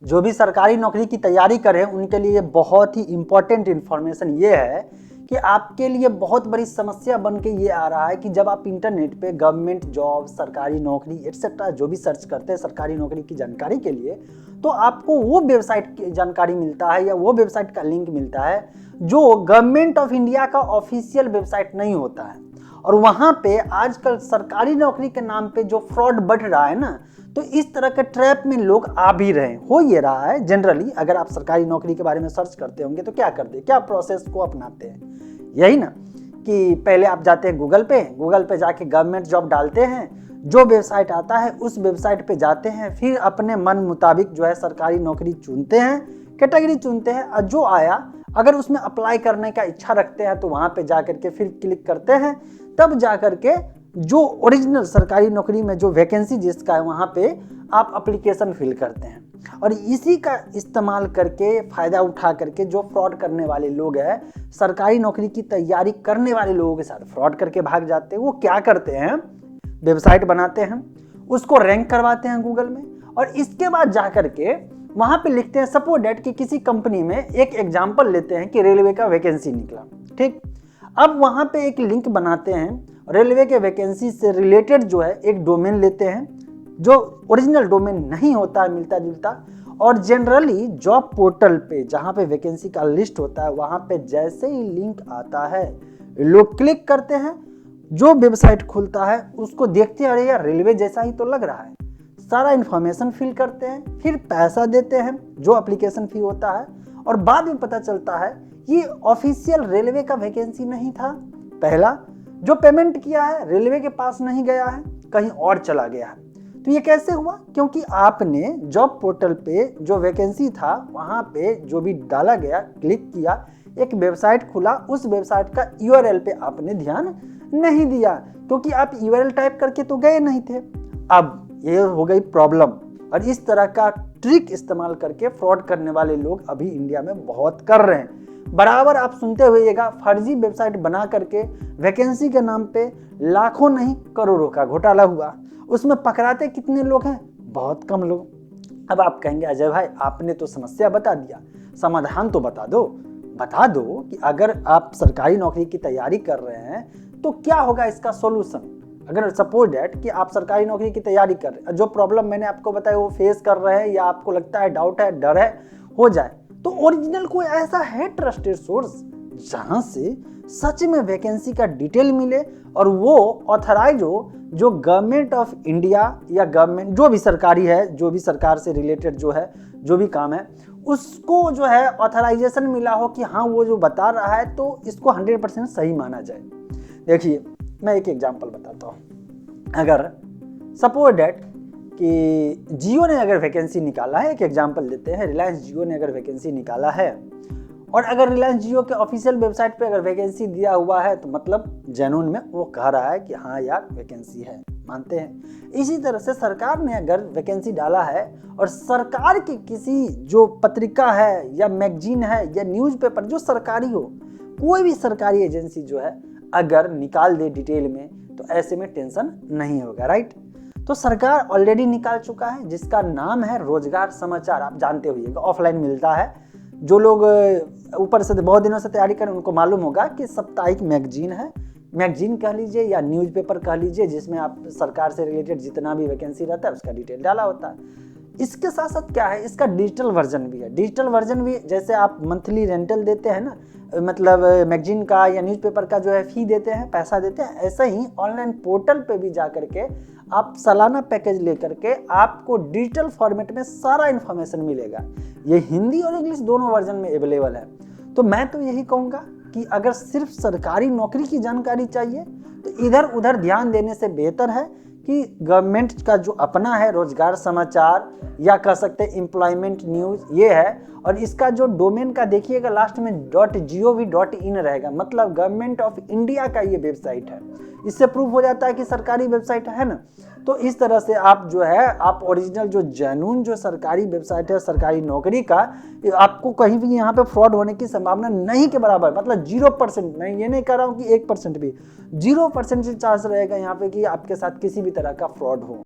जो भी सरकारी नौकरी की तैयारी करें उनके लिए बहुत ही इम्पोर्टेंट इन्फॉर्मेशन ये है कि आपके लिए बहुत बड़ी समस्या बन के ये आ रहा है कि जब आप इंटरनेट पे गवर्नमेंट जॉब, सरकारी नौकरी एटसेट्रा जो भी सर्च करते हैं सरकारी नौकरी की जानकारी के लिए, तो आपको वो वेबसाइट की जानकारी मिलता है या वो वेबसाइट का लिंक मिलता है जो गवर्नमेंट ऑफ इंडिया का ऑफिशियल वेबसाइट नहीं होता है। और वहाँ पे आजकल सरकारी नौकरी के नाम पे जो फ्रॉड बढ़ रहा है ना, तो इस तरह के ट्रैप में लोग आ भी रहे हैं। हो ये रहा है जनरली, अगर आप सरकारी नौकरी के बारे में सर्च करते होंगे तो क्या करते हैं, क्या प्रोसेस को अपनाते हैं, यही ना कि पहले आप जाते हैं गूगल पे जाके गवर्नमेंट जॉब डालते हैं, जो वेबसाइट आता है उस वेबसाइट पे जाते हैं, फिर अपने मन मुताबिक जो है सरकारी नौकरी चुनते हैं, कैटेगरी चुनते हैं, और जो आया अगर उसमें अप्लाई करने का इच्छा रखते हैं तो वहाँ पे जा करके फिर क्लिक करते हैं, तब जा करके जो ओरिजिनल सरकारी नौकरी में जो वैकेंसी जिसका है वहाँ पे आप एप्लीकेशन फिल करते हैं। और इसी का इस्तेमाल करके फ़ायदा उठा करके जो फ्रॉड करने वाले लोग हैं, सरकारी नौकरी की तैयारी करने वाले लोगों के साथ फ्रॉड करके भाग जाते हैं। वो क्या करते हैं, वेबसाइट बनाते हैं, उसको रैंक करवाते हैं गूगल में, और इसके बाद जा करके वहाँ पे लिखते हैं सपोज डेट कि किसी कंपनी में एक एग्जाम्पल लेते हैं कि रेलवे का वैकेंसी निकला, ठीक। अब वहाँ पे एक लिंक बनाते हैं, रेलवे के वैकेंसी से रिलेटेड जो है एक डोमेन लेते हैं जो ओरिजिनल डोमेन नहीं होता है मिलता जुलता, और जनरली जॉब पोर्टल पे जहाँ पे वैकेंसी का लिस्ट होता है वहाँ पे जैसे ही लिंक आता है लोग क्लिक करते हैं, जो वेबसाइट खुलता है उसको देखते हैं, अरे यार रेलवे जैसा ही तो लग रहा है, सारा इन्फॉर्मेशन फिल करते हैं, फिर पैसा देते हैं जो एप्लीकेशन फी होता है, और बाद में पता चलता है ये ऑफिशियल रेलवे का वैकेंसी नहीं था। पहला जो पेमेंट किया है रेलवे के पास नहीं गया है, कहीं और चला गया है। तो ये कैसे हुआ, क्योंकि आपने जॉब पोर्टल पे जो वैकेंसी था वहाँ पे जो भी डाला गया, क्लिक किया, एक वेबसाइट खुला, उस वेबसाइट का यूआरएल पे आपने ध्यान नहीं दिया क्योंकि आप यूआरएल टाइप करके तो गए नहीं थे। अब ये हो गई प्रॉब्लम, और इस तरह का ट्रिक इस्तेमाल करके फ्रॉड करने वाले लोग अभी इंडिया में बहुत कर रहे हैं। बराबर आप सुनते हुएगा फर्जी वेबसाइट बना करके वैकेंसी के नाम पे लाखों नहीं करोड़ों का घोटाला हुआ। उसमें पकड़ाते कितने लोग हैं, बहुत कम लोग। अब आप कहेंगे अजय भाई आपने तो समस्या बता दिया, समाधान तो बता दो कि अगर आप सरकारी नौकरी की तैयारी कर रहे हैं तो क्या होगा इसका सॉल्यूशन। अगर सपोज डेट कि आप सरकारी नौकरी की तैयारी कर रहे हैं, जो प्रॉब्लम मैंने आपको बताया वो फेस कर रहे हैं, या आपको लगता है डाउट है, डर है हो जाए, तो ओरिजिनल कोई ऐसा है ट्रस्टेड सोर्स जहां से सच में वैकेंसी का डिटेल मिले और वो ऑथराइज हो, जो गवर्नमेंट ऑफ इंडिया या गवर्नमेंट जो भी सरकारी है, जो भी सरकार से रिलेटेड जो है जो भी काम है उसको जो है ऑथराइजेशन मिला हो कि हाँ वो जो बता रहा है तो इसको 100% सही माना जाए। देखिए मैं एक एग्जांपल बताता हूँ। अगर सपोज डेट कि जियो ने अगर वैकेंसी निकाला है, एक एग्जांपल देते हैं, रिलायंस जियो ने अगर वैकेंसी निकाला है, और अगर रिलायंस जियो के ऑफिशियल वेबसाइट पे अगर वैकेंसी दिया हुआ है तो मतलब जेन्युइन में वो कह रहा है कि हाँ यार वैकेंसी है, मानते हैं। इसी तरह से सरकार ने अगर वैकेंसी डाला है और सरकार की किसी जो पत्रिका है या मैगजीन है या न्यूज़पेपर जो सरकारी हो, कोई भी सरकारी एजेंसी जो है अगर निकाल दे डिटेल में, तो ऐसे में टेंशन नहीं होगा, राइट। तो सरकार ऑलरेडी निकाल चुका है जिसका नाम है रोजगार समाचार, आप जानते होइएगा, ऑफलाइन मिलता है। जो लोग ऊपर से बहुत दिनों से तैयारी करें उनको मालूम होगा कि साप्ताहिक मैगजीन है, मैगजीन कह लीजिए या न्यूज़पेपर कह लीजिए, जिसमें आप सरकार से रिलेटेड जितना भी वैकेंसी रहता है उसका डिटेल डाला होता है। इसके साथ साथ क्या है, इसका डिजिटल वर्जन भी है। डिजिटल वर्जन भी जैसे आप मंथली रेंटल देते हैं ना, मतलब मैगजीन का या न्यूज़पेपर का जो है फी देते हैं, पैसा देते हैं, ऐसा ही ऑनलाइन पोर्टल पे भी जा करके आप सालाना पैकेज लेकर के आपको डिजिटल फॉर्मेट में सारा इन्फॉर्मेशन मिलेगा। ये हिंदी और इंग्लिश दोनों वर्जन में अवेलेबल है। तो मैं तो यही कहूँगा कि अगर सिर्फ सरकारी नौकरी की जानकारी चाहिए तो इधर उधर ध्यान देने से बेहतर है कि गवर्नमेंट का जो अपना है रोजगार समाचार या कह सकते हैं एम्प्लॉयमेंट न्यूज़ ये है, और इसका जो डोमेन का देखिएगा लास्ट में .gov.in रहेगा, मतलब गवर्नमेंट ऑफ इंडिया का ये वेबसाइट है। इससे प्रूफ हो जाता है कि सरकारी वेबसाइट है ना। तो इस तरह से आप जो है आप ओरिजिनल जो जेन्युइन जो सरकारी वेबसाइट है सरकारी नौकरी का, आपको कहीं भी यहाँ पे फ्रॉड होने की संभावना नहीं के बराबर, मतलब 0%। मैं ये नहीं कह रहा हूँ कि 1% भी, 0% चांस रहेगा यहाँ पे कि आपके साथ किसी भी तरह का फ्रॉड हो।